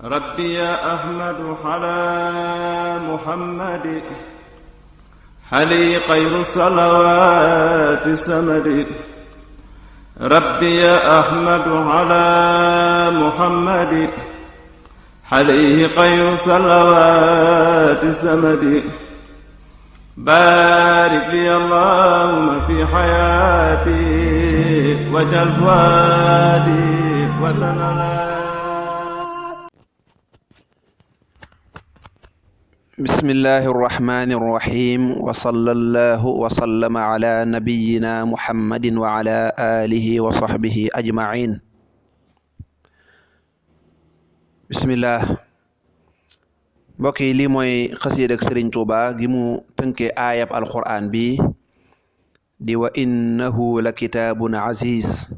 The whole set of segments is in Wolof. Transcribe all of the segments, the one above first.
ربي أحمد على محمد حلي خير صلوات سمد ربي أحمد على محمد عليه خير صلوات سمد بارك لي اللهم في حياتي وجل وادي وتنالي. بسم الله الرحمن الرحيم وصلى الله وسلم على نبينا محمد وعلى آله وصحبه أجمعين. بسم الله. mbokk yi lii mooy xasiida ak Sëriñ Touba gi mu tënkee aayab alquran bi di wa innahu la kitaabun aziz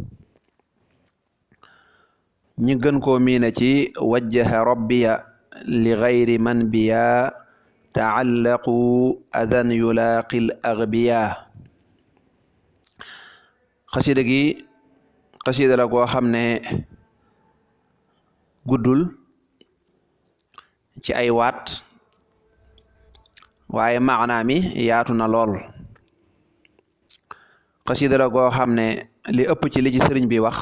ñi gën koo miine ci wajjaha rabbiya li gayri man biya taallaqu adan yulaaqil agbiya. xasida gi xasida la koo xam ne guddul ci ay waat waaye maanaa mi yaatu na lool. xasida la koo xam ne li ëpp ci li ci sëriñ bi wax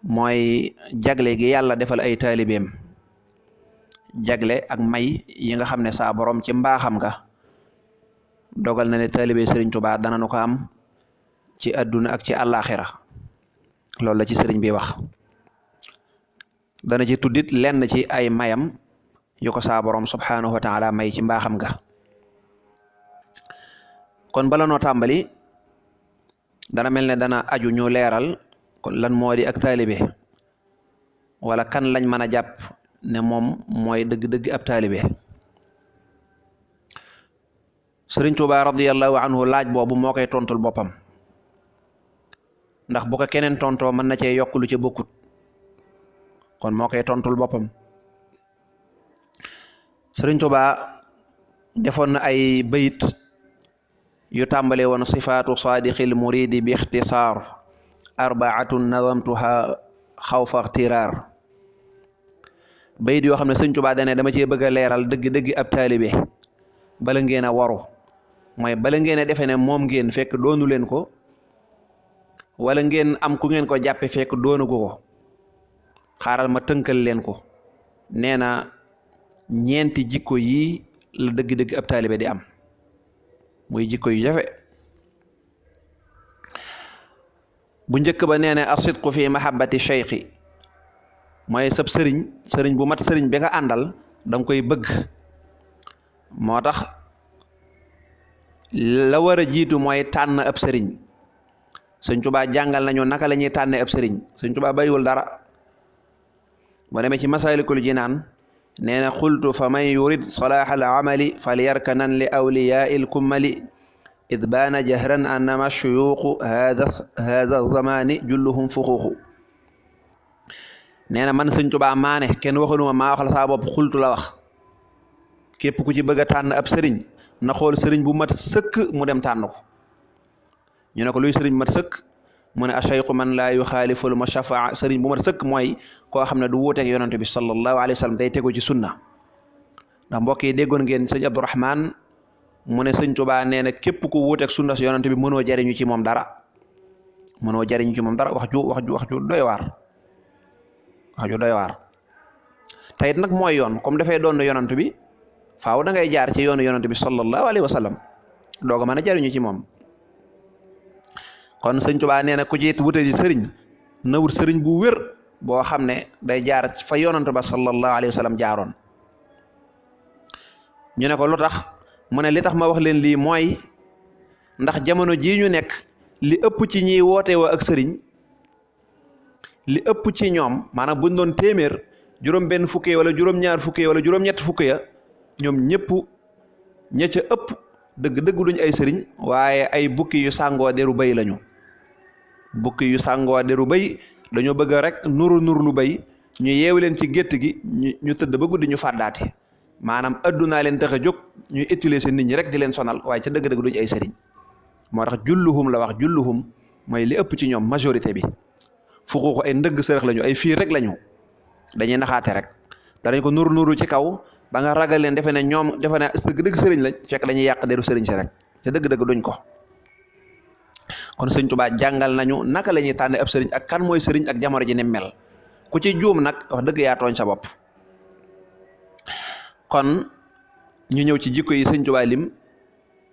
mooy jagle gi yàlla defal ay taalibeem, jagle ak may yi nga xam ne saa borom ci mbaaxam nga dogal na ne taalibe Sëriñ Tuubaa dana nu ko am ci àdduna ak ci àllaaxira. loolu la ci sëriñ bi wax. dana ci tuddit lenn ci ay mayam yu ko saa borom subhaanahu wa taala may ci mbaaxam nga. kon bala noo tàmbali dana mel ne dana aju ñu leeral kon lan moo di ak taalibe wala kan lañ mën a jàpp ne moom mooy dëgg-dëgg ab taalibe. Sëriñ Tuubaa radiyallahu anhu laaj boobu moo koy tontul boppam, ndax bu ko keneen tontoo mën na cee yokk lu ci bokkut, kon moo koy tontul boppam. Sëriñ Tuubaa defoon na ay bayit yu tàmbale woon sifaatu saadiqil muridi bi ixtisaar arbaatun nazamtuha xawfa ixtiraar. bayit yoo xam ne Sëriñ Tuubaa dane dama cee bëgg a leeral dëgg-dëgg ab taalibe bala ngeen a waru, mooy bala ngeen a defe ne moom ngeen fekk doonu leen ko, wala ngeen am ku ngeen ko jàppe fekk doonu ko. xaaral ma tënkal leen ko. nee na ñeenti jikko yi la dëgg-dëgg ab taalibe di am, muy jikko yu jafe. bu njëkk ba nee na asidqu fi mahabbati cheikhi, mooy sab sëriñ bu mat sëriñ bi nga àndal danga koy bëgg. moo tax la war a jiitu mooy tànn ab sëriñ. Sëriñ Tuubaa jàngal nañu naka la ñuy tànnee ab sëriñ. Sëriñ Tuubaa bàyyiwul dara. boo demee ci Masaalikul Jinaan nee na xultu fa man yurid salaaha al amali falyarkanan li awliyaa il kummali id baana jahran annama shuyuuqu haada zamaani julluhum fuxuuxu. nee na man Sëriñ Tuubaa maane kenn waxaluma maa waxal saa bopp xultu la wax. képp ku ci bëgg a tànn ab sëriñ na xool sëriñ bu mat sëkk mu dem tànn ko. ñu ne ko luy sëriñ bu mat sëkk mu ne ashayqu man laa yuxaaliful mashafaa. sëriñ bu mat sëkk mooy koo xam ne du wuuteeg yonent bi sallallahu alayhi wa sallam day tegu ci sunna. ndax mbokk yi déggoon ngeen sëñ Abdourahman mu ne Sëriñ Tuubaa nee na képp ku wuuteeg sunna si yonent bi mënoo jariñu ci moom dara. mënoo jariñu ci moom dara. wax ju doy waar. wax ju doy waar. tayit nag mooy yoon comme dafay doon yonent bi faaw da ngay jaar ci yoonu yonent bi sallallahu alayhi wa sallam doog a mën a jariñu ci moom. kon Sëriñ Tuubaa nee na ku ci wute ji sëriñ na wut sëriñ bu wér boo xam ne day jaar fa yonent ba sallallahu alayhi wa sallam jaaroon. ñu ne ko lu tax mu ne li tax ma wax leen lii mooy ndax jamono jii ñu nekk li ëpp ci ñiy woote wa ak sëriñ li ëpp ci ñoom maanaam buñ doon téeméer juróom benn fukkee wala juróom ñaar fukkee wala juróom ñett fukkee ya ñoom ñëpp ña ca ëpp dëgg-dëgg duñ ay sëriñ waaye ay bukki yu sàngoo deru bay lañu. bukki yu sàngoo deru bay dañoo bëgg rek nuru lu bay ñu yeewu leen ci gétt gi ñu tëdd ba guddi ñu fàddaate. maanaam addunaa leen tax a jóg ñuy utiliser nit ñi rek di leen sonal waaye ca dëgg-dëgg duñ ay sëriñ. moo tax julluhum la wax. julluhum mooy li ëpp ci ñoom majorité bi. fuxuuxu ay ndëgg sërëx lañu ay fiir rek lañu dañuy naxaate rek danañ ko nuru ci kaw ba nga ragal leen defe ne ñoom defe ne dëgg sëriñ lañ fekk dañuy yàq deru sëriñ si rek te dëgg-dëgg duñ ko. kon sëñ Touba jàngal nañu naka la ñuy tànne ab sëriñ ak kan mooy sëriñ ak jamono ji ni mel ku ci juum nag wax dëgg yaa tooñ sa bopp. kon ñu ñëw ci jikko yi sëñ Touba lim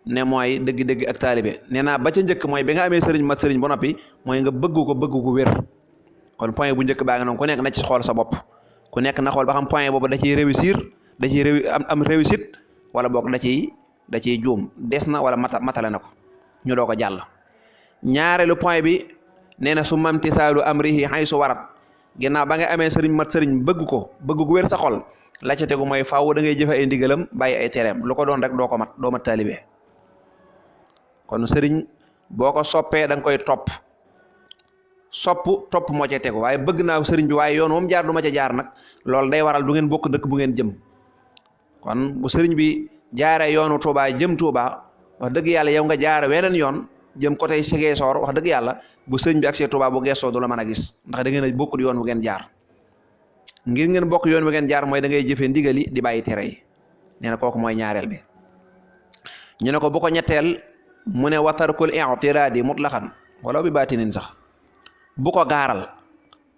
ne mooy dëgg-dëgg ak taalibe nee naa ba ca njëkk mooy bi nga amee sëriñ mat sëriñ ba noppi mooy nga bëgg ko wér. kon point bu njëkk baa nga noonu ku nekk na ci xool sa bopp ku nekk na xool ba xam point boobu da ciy réussir da ciy am réussite wala boog da ciy juum des na wala matale na ko ñu doo ko jàll. ñaareelu point bi nee na su mamti saalu amrihi xay su warat ginnaaw ba nga amee sëriñ mat sëriñ bëgg ko gu wér sa xol la ca tegu mooy faaw da ngay jëfe ay ndigalam bàyyi ay tereem lu ko doon rek doo mat taalibe. kon sëriñ boo ko soppee da nga koy topp moo ca tegu waaye bëgg naa sëriñ bi waaye yoon moom jaar du ma ca jaar nag loolu day waral du ngeen bokk dëkk bu ngeen jëm. kon bu sëriñ bi jaaree yoonu Touba jëm Touba wax dëgg yàlla yow nga jaar weneen yoon jëm côté Ziguinchor wax dëgg yàlla bu sëriñ bi ak see Touba bu geesoo du la mën a gis ndax da ngeen a bokkul yoon bu ngeen jaar. ngir ngeen bokk yoon bu ngeen jaar mooy da ngay jëfee ndigali di bàyyi tere yi nee na kooku mooy ñaareel bi. ñu ne ko bu ko ñetteel mu ne watarkul i'tiraadi mutlaqan wala bi baatinin sax bu ko gaaral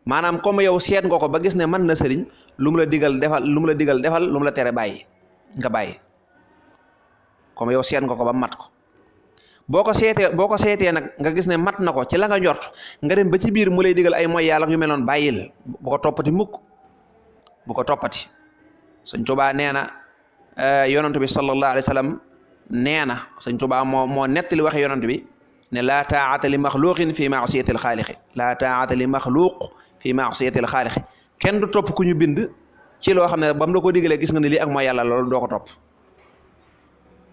maanaam comme yow seet nga ko ba gis ne mën na sëriñ lu mu la digal defal lu mu la tere bàyyi nga bàyyi comme yow seet nga ko ba mat ko boo ko seetee nag nga gis ne mat na ko ci la nga njort nga dem ba ci biir mu lay digal ay mooy yàlla yu mel noonu bàyyil bu ko toppati mukk bu ko toppati. Sëñ Tuubaa nee na yonent bi sallallahu alayhi wa sallam nee na Sëñ Tuubaa moo nettali waxe yonent bi ne laa taa'ata li maxluqin fi maasiyati al xaaliqi laa taa'ata li maxluq fi maasiyati al xaaliqi kenn du topp ku ñu bind ci loo xam ne ba mu la ko digalee gis nga ne lii ak mooy yàlla loolu doo ko topp.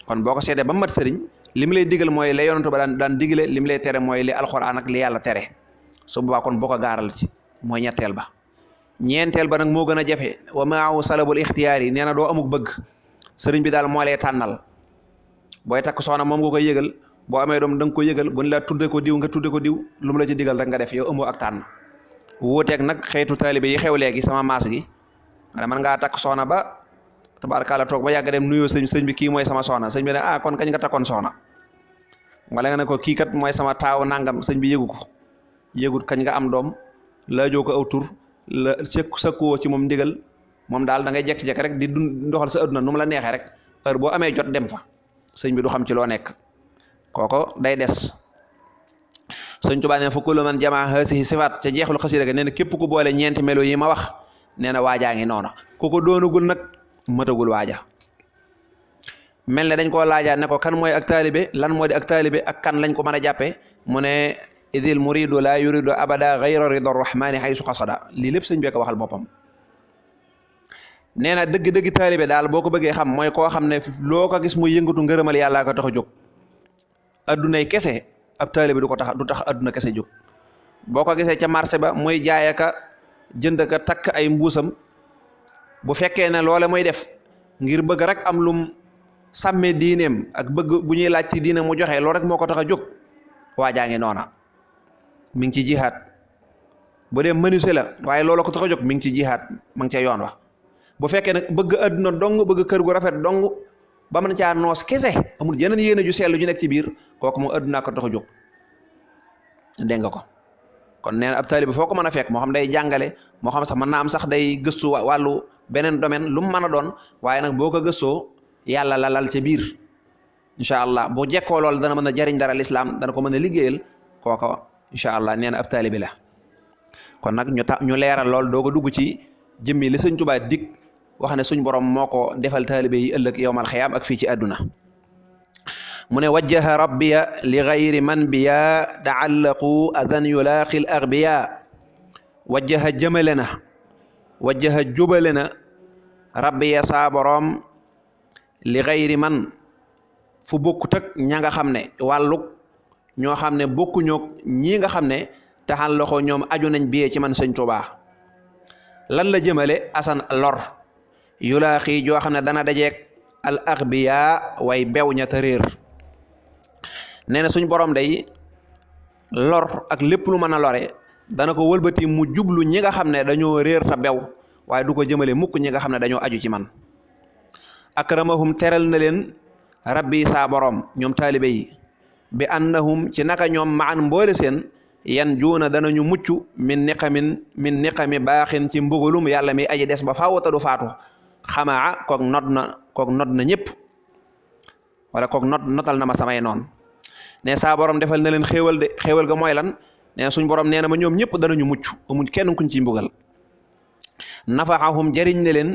kon boo ko seetee ba mu mat sëriñ li mu lay digal mooy la yonent ba daan digale li mu lay tere mooy li alxuraan ak li yàlla tere su boobaa kon boo ko gaaral ci mooy ñetteel ba. ñeenteel ba nag moo gën a jafe wa maahu salabul ixtiyaar yi nee na doo amuk bëgg sëriñ bi daal moo lay tànnal booy takk soxna moom nga koy yëgal boo amee doom da nga koy yëgal bu ñu la tudde ko diw nga tudde ko diw lu mu la ci digal rek nga def yow amoo ak tànn. wuuteeg nag xeetu taalibe yi xew léegi sama maas gi man ngaa takk soxna ba tabaarkalla toog ba yàgg dem nuyoo sëñ bi kii mooy sama soxna sëñ bi ne kon kañ nga takkoon soxna wala nga ne ko kii kat mooy sama taaw nangam sëñ bi yëgu ko yëgut kañ nga am doom laajoo ko aw tur la sëkkuwoo ci moom ndigal moom daal da ngay jekki-jekki rek di doxal sa adduna nu mu la neexee rek heure boo amee jot dem fa sëñ bi du xam ci loo nekk kooko day des. Sëñ Tuubaa nee na fa kullu man jamaa haasihi sifaat ca jeexul xasida ga nee na képp ku boole ñeenti melo yi ma wax nee na waajaa ngi noona ku ko doonagul nag matagul waaja. mel ne dañ koo laajaa ne ko kan mooy ak taalibe lan moo di ak taalibe ak kan lañ ko mën a jàppee mu ne idil muridu la yuridu abada gayra rida rahmani haysu qasada lii lépp sëñ bi ko waxal boppam. nee na dëgg-dëgg taalibe daal boo ko bëggee xam mooy koo xam ne loo ko gis muy yëngatu ngërëmal yàllaa ko tax a jóg addunay kese ab taalibe du tax adduna kese jóg. boo ko gisee ca marché ba muy jaay aka jënd ka takk ay mbuusam bu fekkee ne loole muy def ngir bëgg rek am lum sàmmee diineem ak bëgg bu ñuy laaj ci diine mu joxe loolu rek moo ko tax a jóg waajaa ngi noona mi ngi ci jihaad bu dee menuisier la waaye loolu ko tax a jóg mi ngi ci jihaad ma ngi ca yoon wa. bu fekkee nag bëgg adduna dong bëgg kër gu rafet dong ba mën caa noos kese amul yeneen yéene ju seetlu ju nekk ci biir kooku moom adduna ko tax a jóg dégg nga ko. kon nee na ab taalibe foo ko mën a fekk moo xam day jàngale moo xam sax mën naa am sax day gëstu wàllu beneen domaine lu mu mën a doon waaye nag boo ko gëstoo yàlla la lal ca biir incha allah boo jekkoo lool dana mën a jariñ dara lislaam dana ko mën a liggéeyal kooko incha allah nee na ab taalibe la. kon nag ñu leeral lool doo ko dugg ci jëmmi li Sëñ Tuubaa dig wax ne suñ borom moo ko defal taalibe yi ëllëg yowmal xiyaam ak fii ci àdduna. mu ne wajjaha rabbiya li gayri man biya taallaqu adan yulaaqi l agbiya wajjaha jëmale na wajjaha jubale na rabbiya saa boroom li gayri man fu bokkut ak ña nga xam ne wàllug ñoo xam ne bokkuñoog ñii nga xam ne taxallaqu ñoom aju nañ biyee ci man Sëñ Tuubaa lan la jëmale asan lor yulaaqi joo xam ne dana dajeeg al agbiya way bew ña ta réer. nee na suñ borom day lor ak lépp lu mën a lore dana ko wëlbati mu jublu ñi nga xam ne dañoo réer ta bew waaye du ko jëmale mukk ñi nga xam ne dañoo aju ci man. akramahum teral na leen rabbi saa borom ñoom taalibe yi bi annahum ci naka ñoom maan mboole seen yan juuna danañu mucc min niqami baaxin ci mbugalum yàlla mi aji des ba faawata du faatu xamaa kook not na ñëpp wala kook notal na ma samay noon ne saa borom defal na leen xéewal de xéewal ga mooy lan ne suñ borom nee na ma ñoom ñëpp danañu mucc amuñ kenn kuñ ciy mbugal nafaahum jariñ ne leen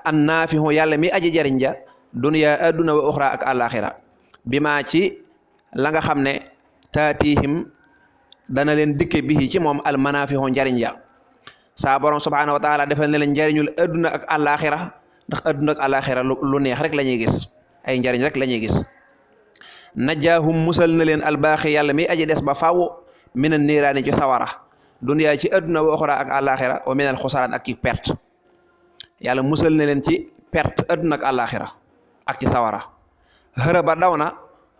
an naafihu yàlla mi aji jariñ ja dunya adduna wa uxra ak àllaaxira bi maa ci la nga xam ne taatihim dana leen dikke bi ci moom al manaafihu njariñ ja saa borom subhaanahu wa taala defal na leen njariñul adduna ak àllaaxira ndax adduna ak àllaaxira lu neex rek la ñuy gis ay njariñ rek la ñuy gis najaahum musal na leen albaaxi yàlla mi aji des ba faaw minan niiraani ci sawara duniyaa ci adduna wa uxra ak àllaaxira wa minal xusaraan ak ci perte yàlla musal na leen ci perte adduna ak àllaaxira ak ci sawara xëra ba daw na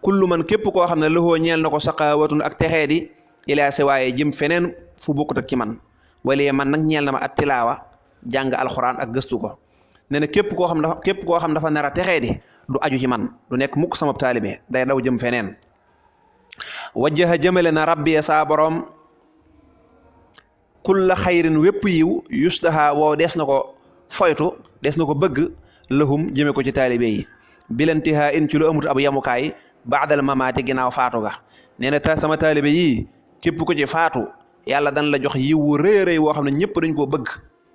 kullu man képp koo xam ne loxoo ñeel na ko saqaawatun ak texee di ilaa si waaye jëm feneen fu bokkut ak ci man wala man nag ñeel na ma at tilaawa jàng alxuraan ak gëstu ko nee na képp koo xam dafa nar a texee di du aju ci man du nekk mukk sama taalibe day daw jëm feneen wajaha jëmale na rabbi saa borom kulla xayrin wépp yiw yustaha woo des na ko foytu des na ko bëgg lahum jëme ko ci taalibe yi bilantiha in ci lu amut ab yamukaay baadal mamaati ginnaaw faatu ga nee na ta sama taalibe yii képp ko ci faatu yàlla dan la jox yiw wu rëy rëy woo xam ne ñëpp dañ koo bëgg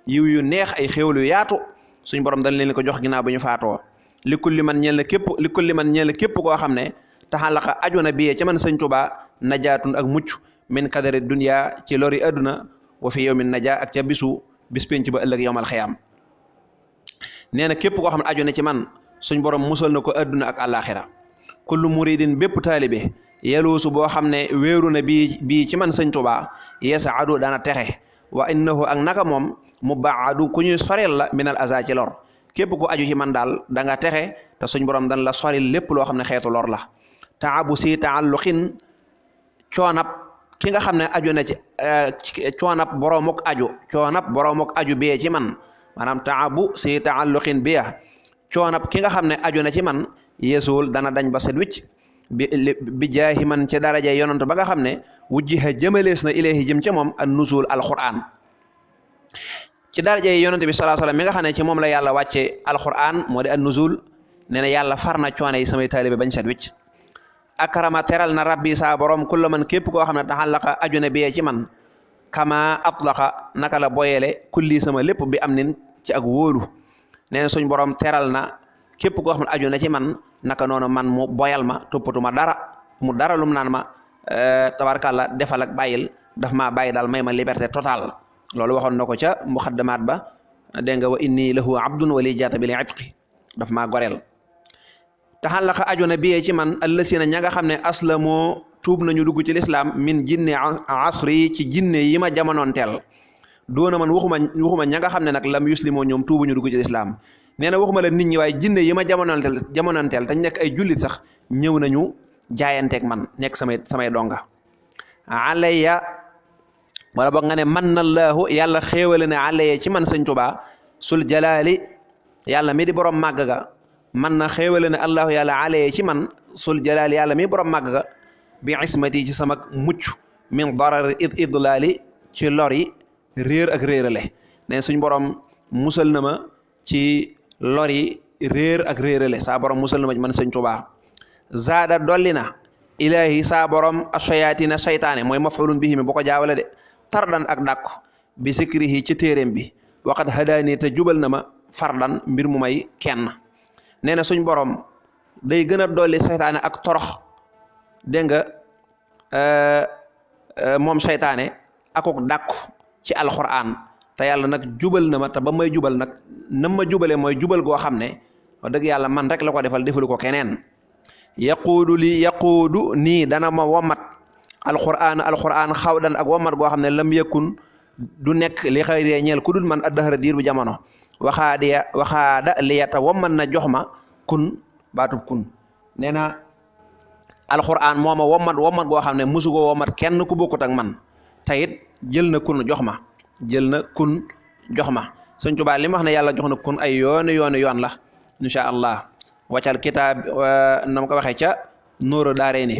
yiw yu neex ay xéwal yu yaatu suñ borom dañ leen ko jox ginnaaw ba ñu faatoo li kulli man ñeel na képp koo xam ne taxalaqa aju na biyee ca man sëñ Touba najaatun ak mucc min kadari dunya ci lori adduna wa fi yawmin najaa ak ca bis penc ba ëllëg yawmal xiyaam nee na képp koo xam ne aju na ci man suñ borom musal na ko adduna ak àllaaxira kullu muridin bépp taalibe yeluusu boo xam ne wéeru na bii ci man sëñ Touba yesaadu dana texe wa innahu ak naka moom mu baadu ku ñuy sorel la minal aza ci lor képp ku aju ci man daal da nga texe te suñ borom dan la soril lépp loo xam ne xeetu lor la taabu si taalluqin coonab ki nga xam ne aju na ci coonab boromuk aju bee ci man maanaam taabu si taalluqin biya coonab ki nga xam ne aju na ci man yeesul dana dañ ba set wicc bi jaahi man ci daraja yonant ba nga xam ne wujjiha jëmalees na ilayhi jëm ca moom an nuzul alquran ci daraja yonant bi sallallahu alayhi wasallam mi nga xam ne ci moom la yàlla wàcce alquran moo di an nuzul nee na yàlla far na coono yi samay taalibe bañ set wicc akrama teral na rabbi saa borom kulla man képp koo xam ne taxallaqa aju na biyee ci man kama atlaqa naka la boyele kulli sama lépp bi am nin ci ak wóolu nee na suñ borom teral na képp koo xam ne aju na ci man naka noonu man mu boyal ma toppatuma dara lum naan ma tabarkàlla defal ak bàyyil daf maa bàyyi daal may ma liberté totale loolu waxoon na ko ca muxaddamaat ba dégg nga wa inni lahu abdun wali jaata bil itqi daf maa goreel taxallaqa aju na biyee ci man allasina ña nga xam ne aslamoo tuub nañu dugg ci lislaam min jinne asri ci jinne yi ma jamonoonteel doona man waxuma ña nga xam ne nag lam yuslimoo ñoom tuubuñu dugg ci lislaam nee na waxuma la nit ñi waaye jinne yi ma jamonoonteel tañ nekk ay jullit sax ñëw nañu jaayanteeg man nekk samay donga alayya wala boog nga ne man na laahu yàlla xéewale ne alayya ci man sëñ Touba sul jalaali yàlla mi di borom màgg ga man na xéewale ne allahu yàlla alayya ci man sul jalaali yàlla mi borom màgg ga bi ismati ci sama mucc min darar idlaali ci lori réer ak réerale ne suñ borom musal na ma ci lori réer ak réerale saa borom musal na ma man sëñ Touba zaada dolli na ilaahi saa borom ashayatina saytaane mooy mafulun bihi mi bu ko jaawale de tardan ak dàkku bi sikrihi ci téeréem bi waqad hadaani te jubal na ma fardan mbir mu may kenn nee na suñ borom day gën a dolli saytaane ak torox dégg nga moom saytaane akuk dàkku ci alquran te yàlla nag jubal na ma te ba may jubal nag nam ma jubale mooy jubal goo xam ne wax dëgg yàlla man rek la ko defal defalu ko keneen yaquudu nii dana ma womat alquran xawdan ak womat goo xam ne lam yakun du nekk li xëyree ñeel ku dul man addahara diir bu jamono waxaada liyata womat na jox ma kun baatub kun nee na alquran moo ma womat goo xam ne musu ko womat kenn ku bokkut ak man tayit jël na kun jox ma jël na kun jox ma sëñ Touba li mu wax ne yàlla jox na kun ay yoon la insha allah waccal kitaab na ma ko waxee ca nóoro daaree ni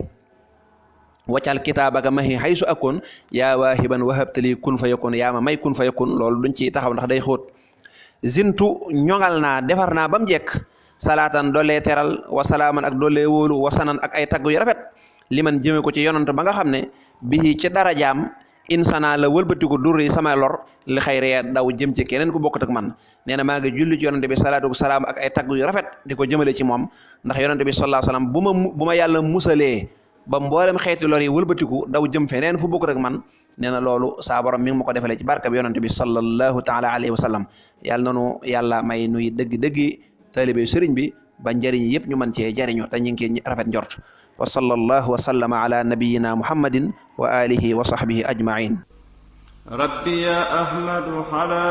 waccal kitaabaka mahi haysu akun yaa waahiban wahabtali kun fa yakun yaa ma may kun fa yakun loolu duñ ci taxaw ndax day xóot zintu ñoŋal naa defar naa ba mu jekk salaatan doolee teral wa salaaman ak doolee wóolu wasanan ak ay tagg yu rafet li man jëme ko ci yonant ba nga xam ne bii ci darajaam insana la wëlbatiku durri sama lor li xayre daw jëm ci keneen ku bokkut ak man nee na maa ngi julli ci yonante bi salaatu salaam ak ay tagg yu rafet di ko jëmale ci moom ndax yonante bi sallallahu alayhi wasallam bu ma yàlla musalee ba mboolem xeeti lor yi wëlbatiku daw jëm feneen fu bokkut ak man nee na loolu saa borom mi ngi ma ko defalee ci barka bi yonante bi sallallahu taala alayhi wa sallam yàlla nanu yàlla may nuy dëgg-dëggi taalibe sëriñ bi ba njëriñ yëpp ñu mën cee jariñu te ñu ngi rafet njort wa sallallahu wa sallama ala nabiyyina muhammadin wa alihi wa sahbihi ajmain rabbiya ahmadu ala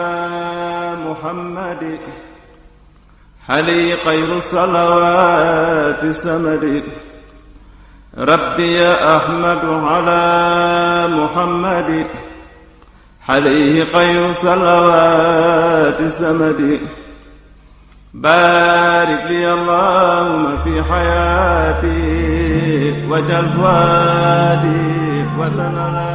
muhammadi hali xayru salawati samadi rabbiya ahmadu ala muhammadi hali xayru salawati samadi barik li allahumma fi hayati wajal wadi wa tanala